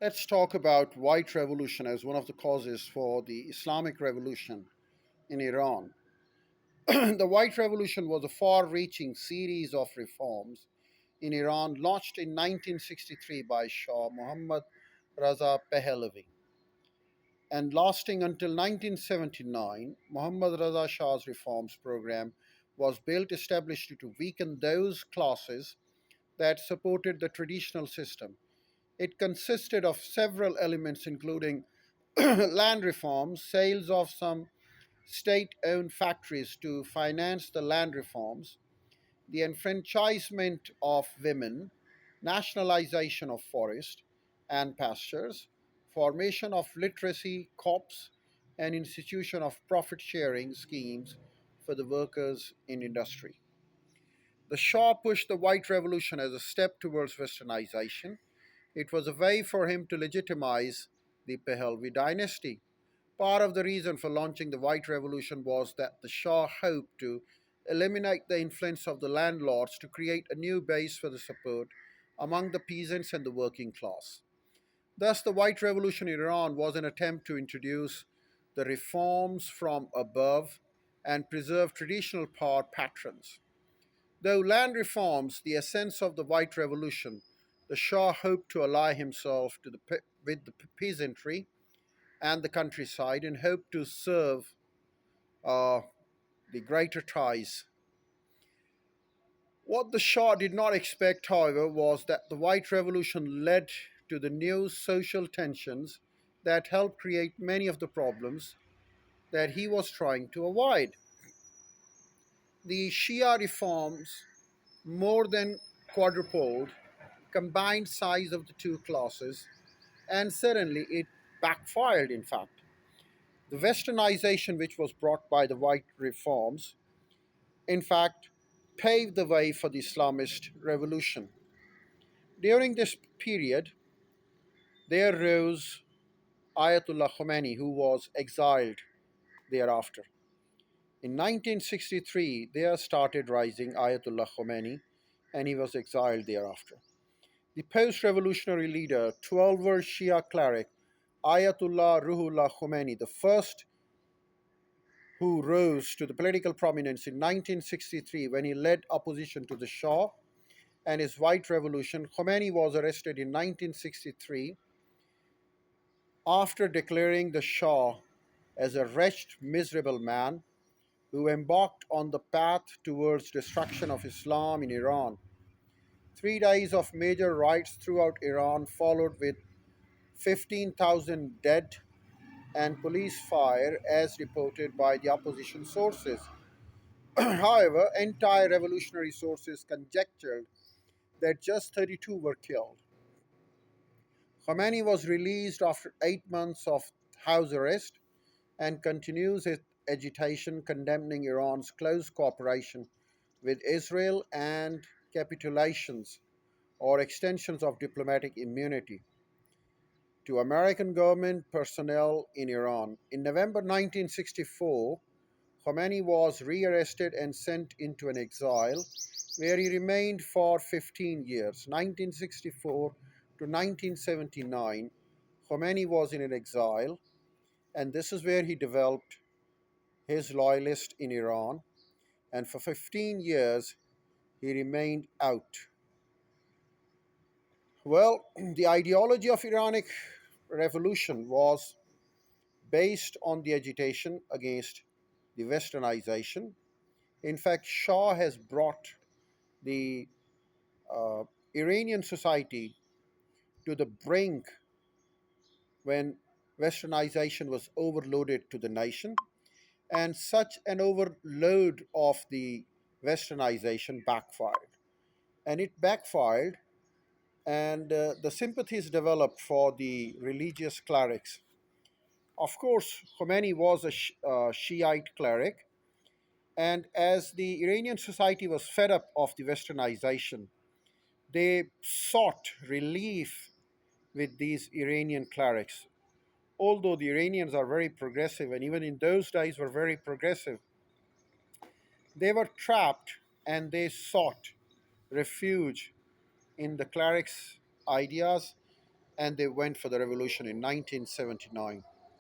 Let's talk about white revolution as one of the causes for the Islamic revolution in Iran. The white revolution was a far-reaching series of reforms in Iran launched in 1963 by Shah Muhammad Raza Pahlavi and lasting until 1979. Muhammad Raza Shah's reforms program was built established to weaken those classes that supported the traditional system. It consisted of several elements, including land reforms, sales of some state owned factories to finance the land reforms, the enfranchisement of women, nationalization of forest and pastures, formation of literacy corps, and institution of profit sharing schemes for the workers in industry. The Shah pushed the white revolution as a step towards westernization. It was a way for him to legitimize the Pahlavi dynasty. Part of the reason for launching the White Revolution was that the Shah hoped to eliminate the influence of the landlords to create a new base for the support among the peasants and the working class. Thus, the White Revolution in Iran was an attempt to introduce the reforms from above and preserve traditional power patterns. Though land reforms the essence of the White Revolution, the Shah hoped to ally himself with the peasantry and the countryside and hoped to serve uh, the greater ties. What the Shah did not expect, however, was that the White Revolution led to the new social tensions that helped create many of the problems that he was trying to avoid. The Shia reforms more than quadrupled combined size of the two classes, and suddenly it backfired, in fact. The westernization which was brought by the white reforms, in fact, paved the way for the Islamist revolution. During this period, there rose Ayatollah Khomeini, who was exiled thereafter. In 1963, there started rising Ayatollah Khomeini, and he was exiled thereafter. The post revolutionary leader, 12-year Shia cleric Ayatollah Ruhollah Khomeini, the first who rose to the political prominence in 1963 when he led opposition to the Shah and his White Revolution. Khomeini was arrested in 1963 after declaring the Shah as a wretched, miserable man who embarked on the path towards destruction of Islam in Iran. 3 days of major riots throughout Iran followed with 15,000 dead and police fire as reported by the opposition sources. However, anti revolutionary sources conjectured that just 32 were killed. Khomeini was released after 8 months of house arrest and continues his agitation condemning Iran's close cooperation with Israel and capitulations or extensions of diplomatic immunity to American government personnel in Iran. In November 1964, Khomeini was rearrested and sent into an exile where he remained for 15 years. 1964 to 1979, Khomeini was in an exile, and this is where he developed his loyalist in Iran, and for 15 years he remained out. Well, the ideology of Iranic revolution was based on the agitation against the westernization. In fact, Shah has brought the uh, Iranian society to the brink when westernization was overloaded to the nation, and such an overload of the westernization backfired. And it backfired, and the sympathies developed for the religious clerics. Of course, Khomeini was a Shiite cleric, and as the Iranian society was fed up of the westernization, they sought relief with these Iranian clerics. Although the Iranians are very progressive, and even in those days were very progressive, they were trapped and they sought refuge in the clerics' ideas and they went for the revolution in 1979.